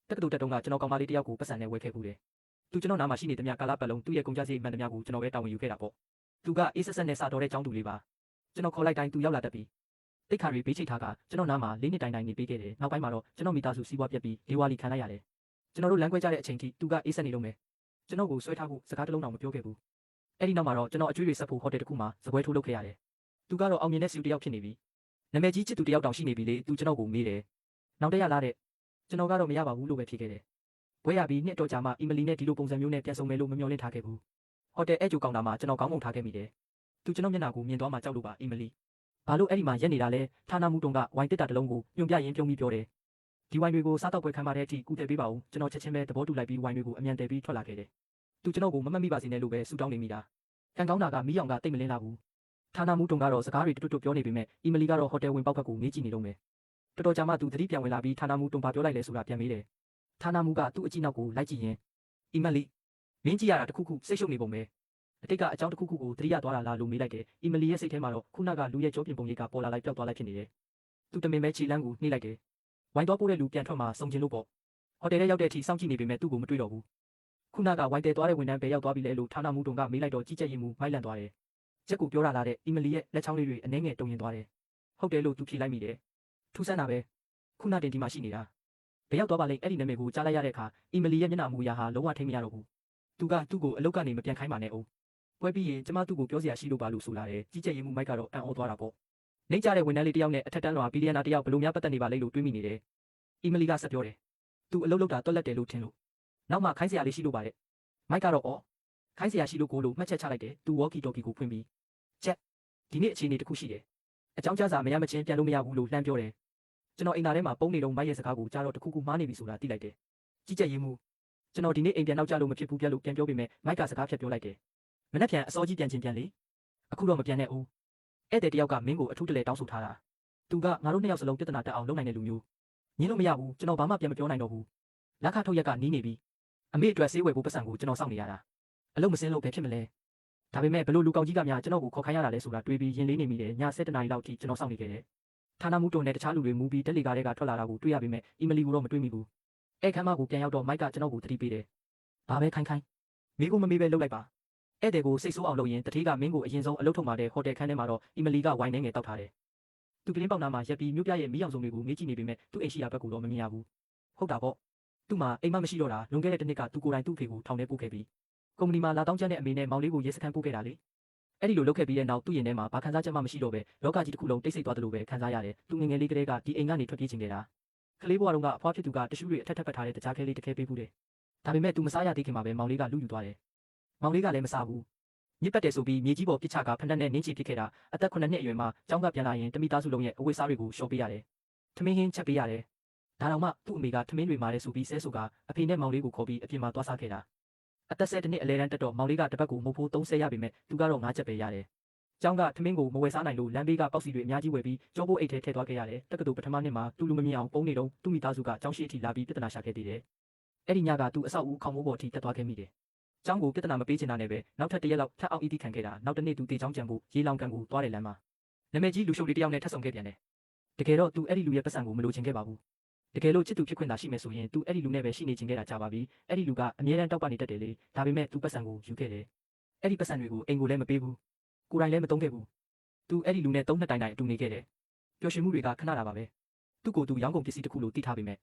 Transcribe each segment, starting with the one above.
တက္ကသိုလ်တက်တုန်းကကျွန်တော်ကောင်မလေးတယောက်ကိုပတ်စံနဲ့ဝယ်ခဲ့ဘူးတယ်သူကျွန်တော်နားမှာရှိနေသမျှကာလပတ်လုံးသူ့ရဲ့ကုန်ကြစည်အမှန်တမျှကိုကျွန်တော်ပဲတာဝန်ယူခဲ့တာပေါ့သူကအေးဆက်ဆက်နဲ့စတော်တဲ့ကျောင်းသူလေးပါကျွန်တော်ခေါ်လိုက်တိုင်းသူရောက်လာတတ်ပြီးတိတ်ခါရီဘေးချိတ်ထားကကျွန်တော်နားမှာ၄နှစ်တိုင်တိုင်နေပေးခဲ့တယ်နောက်ပိုင်းမှာတော့ကျွန်တော်မိသားစုစီးပွားပြက်ပြီးဒေဝါလီခံလိုက်ရတယ်ကျွန်တော်တို့လမ်းခွဲကြတဲ့အချိန်ထိသူကအေးဆက်နေလုံးပဲကျွန်တော်ကိုဆွဲထားဖို့စကားတစ်လုံးတောင်မပြောခဲ့ဘူးအဲ့ဒီနောက်မှာတော့ကျွန်တော်အကျွေးတွေဆက်ဖို့ဟိုတယ်တစ်ခုမှာစပွဲထိုးလုပ်ခဲ့ရတယ်သူကတော့အောင်မြင်တဲ့စီတယောက်ဖြစ်နေပြီနာမည်ကြီးချစ်သူတယောက်တောင်ရှိနေပြီလေသူကျွန်တော်ကိုမေးတယ်နောက်တရလားတဲ့ကျွန်တော်ကတော့မရပါဘူးလို့ပဲဖြေခဲ့တယ်ဘွဲရပြီးနှစ်တော်ကြာမှအီမလီနဲ့ဒီလိုပုံစံမျိုးနဲ့ပြန်ဆုံမယ်လို့မမျှော်လင့်ထားခဲ့ဘူးဟိုတယ်အဲ့ကျိုကောင်တာမှာကျွန်တော်ခေါင်းငုံထားခဲ့မိတယ်သူကျွန်တော်မျက်နှာကိုမြင်သွားမှကြောက်လို့ပါအီမလီဘာလို့အဲ့ဒီမှာရက်နေတာလဲဌာနမှုတုံကဝိုင်တစ်တာတစ်လုံးကိုညွန်ပြရင်းပြုံးပြီးပြောတယ်ဒီဝိုင်တွေကိုစားတော့ပွဲခံပါတဲ့အထိကူတယ်ပေးပါဦးကျွန်တော်ချက်ချင်းပဲသဘောတူလိုက်ပြီးဝိုင်တွေကိုအမြန်တည်ပြီးထွက်လာခဲ့တယ်သူကျွန်တော်ကိုမမှတ်မိပါစေနဲ့လို့ပဲဆူတောင်းနေမိတာကံကောင်းတာကမီးရောင်ကတိတ်မလင်းလာဘူးဌာနမှုတုံကတော့စကားတွေတွတ်ပြောနေပေမဲ့အီမလီကတော့ဟိုတယ်ဝင်ပေါက်ဖက်ကိုမေးကြည့်နေတော့မယ်တော်တော်ကြာမှသူသတိပြန်ဝင်လာပြီးဌာနမှုတုံပါပြောလိုက်လဲဆိုတာပြန်မေးတယ်ဌာနမှုကသူ့အကြည့်နောက်ကိုလိုက်ကြည့်ရင်အီမလီမင်းကြည့်ရတာတခုခုစိတ်ရှုပ်နေပုံပဲအတိတ်ကအကြောင်းတစ်ခုခုကိုသတိရသွားတာလားလို့မေးလိုက်တယ်အီမလီရဲ့စိတ်ထဲမှာတော့ခုနကလူရဲ့ကြောပြင်ပုံရိပ်ကပေါ်လာလိုက်ပျောက်သွားလိုက်ဖြစ်နေတယ်သူတမင်ပဲခြေလမ်းကိုနှိမ့်လိုက်တယ်ဝိုင်းတော့ပိုးတဲ့လူပြန်ထွက်မှစုံကျင်လို့ပေါ့ဟိုတယ်ထဲရောက်တဲ့အထိစောင့်ကြည့်နေပေမဲ့သူ့ကိုမတွေ့တော့ဘူးခုနကဝိုင်းတဲသွားတဲ့ဝန်ထမ်းပဲရောက်သွားပြီလေလို့ဌာနမှုတုံကမေးလိုက်တော့ကြီးကြပ်ရင်မူမိုက်လန့်သွားတယ်ချက်ကိုပြောလာတဲ့အီမလီရဲ့လက်ချောင်းလေးတွေအနှဲငယ်တုံရင်သွားတယ်ဟုတ်တယ်လို့သူဖြေလိုက်မိတယ်ထူးဆန်းတာပဲခုနတင်ဒီမှာရှိနေတာဘယ်ရောက်သွားပါလိမ့်အဲ့ဒီနာမည်ကိုကြားလိုက်ရတဲ့အခါအီမလီရဲ့မျက်နှာမူအရာဟာလုံးဝထိမရတော့ဘူးသူကသူ့ကိုအလုတ်ကနေမပြန်ခိုင်းပါနဲ့အောင်ပွဲပြီးရင်ကျမသူ့ကိုပြောစရာရှိလို့ပါလို့ဆိုလာတယ်ကြီးကြပ်ရင်မူမိုက်ကတော့အံ့ဩသွားတာပေါ့နှိမ့်ကြတဲ့ဝန်ထမ်းလေးတယောက်နဲ့အထက်တန်းလွှာဘီလီယံနာတယောက်ဘလို့များပတ်သက်နေပါလိမ့်လို့တွေးမိနေတယ်အီမလီကဆက်ပြောတယ်သူအလုတ်လောက်တာတွက်လက်တယ်လို့ထင်လို့နောက်မှခိုင်းစရာလေးရှိလို့ပါတဲ့မိုက်ကတော့ခိုင်းစရာရှိလို့ကိုလို့မှတ်ချက်ချလိုက်တယ်သူဝေါ်ကီတော်ကီကိုဖွင့်ပြီးချက်ဒီနေ့အခြေအနေတစ်ခုရှိတယ်အကြောင်းကြားစာမရမချင်းပြန်လို့မရဘူးလို့လှမ်းပြောတယ်ကျွန်တော်အိမ်သားထဲမှာပုံနေတော့မိုက်ရဲ့စကားကိုကြားတော့တစ်ခုခုမှားနေပြီဆိုတာသိလိုက်တယ်ကြီးကြပ်ရင်မူကျွန်တော်ဒီနေ့အိမ်ပြန်နောက်ကျလို့မဖြစ်ဘူးပြက်လို့ပြန်ပြောပေမဲ့မိုက်ကစကားဖြတ်ပြောလိုက်တယ်မနေ့ပြန်အစောကြီးပြန်ချင်းပြန်လေအခုတော့မပြန်နဲ့ဦးဧည့်သည်တယောက်ကမင်းကိုအထူးတလဲတောင်းဆိုထားတာသူကငါတို့နှစ်ယောက်စလုံးပြဿနာတက်အောင်လုပ်နိုင်တဲ့လူမျိုးညင်းလို့မရဘူးကျွန်တော်ဘာမှပြန်မပြောနိုင်တော့ဘူးလက်ခထုတ်ရက်ကနီးနေပြီအမေအတွက်ဆေးဝယ်ဖို့ပတ်စံကိုကျွန်တော်စောင့်နေရတာအလုပ်မစင်းလို့ပဲဖြစ်မလဲဒါပေမဲ့ဘလို့လူကောင်ကြီးကများကျွန်တော်ကိုခေါ်ခိုင်းရတာလဲဆိုတာတွေးပြီးရင်လေးနေမိတယ်ည7 နာရီလောက်ထိကျွန်တော်စောင့်နေခဲ့တယ်ဌာနမှုတုံနဲ့တခြားလူတွေမူပြီးတက်လီကားတွေကထွက်လာတာကိုတွေ့ရပေမဲ့အီမလီကိုတော့မတွေ့မိဘူးအဲ့ခမ်းမကိုပြန်ရောက်တော့မိုက်ကကျွန်တော်ကိုသတိပေးတယ်ဘာပဲခိုင်းမိကိုမမေးပဲလှုပ်လိုက်ပါဧည့်သည်ကိုစိတ်ဆိုးအောင်လုပ်ရင်တတိကမင်းကိုအရင်ဆုံးအလုပ်ထုတ်มาတဲ့ဟိုတယ်ခန်းထဲမှာတော့အီမလီကဝိုင်းနေငယ်တောက်ထားတယ်သူကလင်းပေါက်နာမှာရက်ပြီးမြို့ပြရဲ့မီးရောင်စုံတွေကိုငေးကြည့်နေပေမဲ့သူ့အိမ်ရှိရာဘက်ကိုတော့မမြင်ရဘူးဟုတ်တာပေါ့သူ့မှာအိမ်မမရှိတော့တာလွန်ခဲ့တဲ့တစ်နှစ်ကသူကိုယ်တိုင်သူ့ဖေကိုထောင်ထဲပို့ခဲ့ပြီးကုမ္ပဏီမှာလာတောင်းကျမ်းတဲ့အမေနဲ့မောင်လေးကိုရဲစခန်းပို့ခဲ့တာလေအဲ့ဒီလိုလုပ်ခဲ့ပြီးတဲ့နောက်သူ့ရင်ထဲမှာဘာခံစားချက်မှမရှိတော့ပဲလောကကြီးတစ်ခုလုံးတိတ်ဆိတ်သွားတယ်လို့ပဲခံစားရတယ်သူငငယ်လေးကလေးကဒီအိမ်ကနေထွက်ပြေးချင်ခဲ့တာကလေးဘွားတော်ကအဖွားဖြစ်သူကတ िश ူးတွေအထက်ထပ်ပတ်ထားတဲ့တကြားခဲလေးတစ်ခဲပေးဘူးတယ်ဒါပေမဲ့သူမစားရသေးခင်မှာပဲမောင်လေးကလူယူသွားတယ်မောင်လေးကလည်းမစားဘူးညစ်ပတ်တယ်ဆိုပြီးမြေကြီးပေါ်ပစ်ချကဖဏတ်နဲ့နင်းချီပစ်ခဲ့တာအသက်9နှစ်အရွယ်မှာကျောင်းကပြန်လာရင်တမိသားစုလုံးရဲ့အဝတ်စားတွေကိုရှော့ပေးရတယ်ထမင်းဟင်းချက်ပေးရတယ်ဒါတော့မှသူ့အမေကထမင်းတွေမာတယ်ဆိုပြီးဆဲဆိုကအဖေနဲ့မောင်လေးကိုခေါ်ပြီးအပြင်မှာသွားစားခဲ့တာအသက်10နှစ်အလဲတန်းတက်တော့မောင်လေးကတပတ်ကိုမုတ်ဖိုး30ရပေမဲ့သူကတော့9ချက်ပဲရတယ်ကျောင်းကထမင်းကိုမဝယ်စားနိုင်လို့လမ်းဘေးကပေါက်စီတွေအများကြီးဝယ်ပြီးကြောပိုးအိတ်ထဲထည့်သွားခဲ့ရတယ်တက္ကသိုလ်ပထမနှစ်မှာသူလူမမြင်အောင်ပုံနေတော့သူ့မိသားစုကကျောင်းရှိအထိလာပြီးပြဿနာရှာခဲ့သေးတယ်အဲ့ဒီညကသူအဆောက်အဦခေါင်မိုးပေါ်အထိတက်သွားခဲ့မိတယ်ကျောင်းကိုပြဿနာမပေးချင်တာနဲ့ပဲနောက်ထပ်တရက်လောက်ထပ်အောင်အီးတီခံခဲ့တာနောက်တစ်နေ့သူတေချောင်းကြံဖို့ရေလောင်ကန်ကိုသွားတယ်လမ်းမှာနာမည်ကြီးလူရှုပ်လေးတယောက်နဲ့ထပ်ဆောင်ခဲ့ပြန်တယ်တကယ်တော့သူအဲ့ဒီလူရဲ့ပတ်စံကိုမလိုချင်ခဲ့ပါဘူးတကယ်လို့ချစ်သူဖြစ်ခွင့်သာရှိမယ်ဆိုရင်သူအဲ့ဒီလူနဲ့ပဲရှိနေချင်ခဲ့တာကြာပါပြီအဲ့ဒီလူကအမြဲတမ်းတောက်ပနေတတ်တယ်လေဒါပေမဲ့သူပတ်စံကိုယူခဲ့တယ်အဲ့ဒီပတ်စံတွေကိုအိမ်ကိုလည်းမပေးဘူးကိုယ်တိုင်လည်းမသုံးခဲ့ဘူးသူအဲ့ဒီလူနဲ့3 နှစ်တိုင်တိုင်အတူနေခဲ့တယ်ပျော်ရွှင်မှုတွေကခဏတာပါပဲသူ့ကိုသူရောင်းကုန်ပစ္စည်းတစ်ခုလို့သိထားပေမဲ့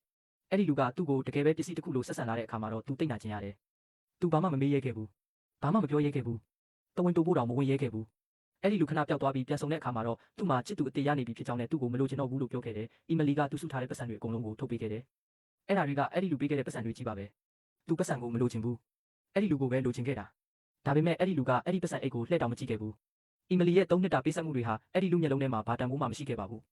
အဲ့ဒီလူကသူ့ကိုတကယ်ပဲပစ္စည်းတစ်ခုလို့ဆက်ဆံလာတဲ့အခါမှာတော့သူတိတ်နာကျင်ရတယ်သူဘာမှမမေးရဲခဲ့ဘူးဘာမှမပြောရဲခဲ့ဘူးတဝင်းတိုးဖို့တောင်မဝင်ရဲခဲ့ဘူးအဲ့ဒီလူခဏပျောက်သွားပြီးပြန်ဆုံတဲ့အခါမှာတော့သူ့မှာချစ်သူအသေးရနေပြီဖြစ်ကြောင်းနဲ့သူ့ကိုမလိုချင်တော့ဘူးလို့ပြောခဲ့တယ်အီမလီကသူစုထားတဲ့ပတ်စံတွေအကုန်လုံးကိုထုတ်ပေးခဲ့တယ်အဲ့ဒါတွေကအဲ့ဒီလူပေးခဲ့တဲ့ပတ်စံတွေကြီးပါပဲသူပတ်စံကိုမလိုချင်ဘူးအဲ့ဒီလူကိုပဲလိုချင်ခဲ့တာဒါပေမဲ့အဲ့ဒီလူကအဲ့ဒီပတ်စံအိတ်ကိုလှည့်တောင်မကြည့်ခဲ့ဘူးအီမလီရဲ့3 နှစ်တာပေးဆက်မှုတွေဟာအဲ့ဒီလူမျက်လုံးထဲမှာဘာတန်ဖိုးမှမရှိခဲ့ပါဘူး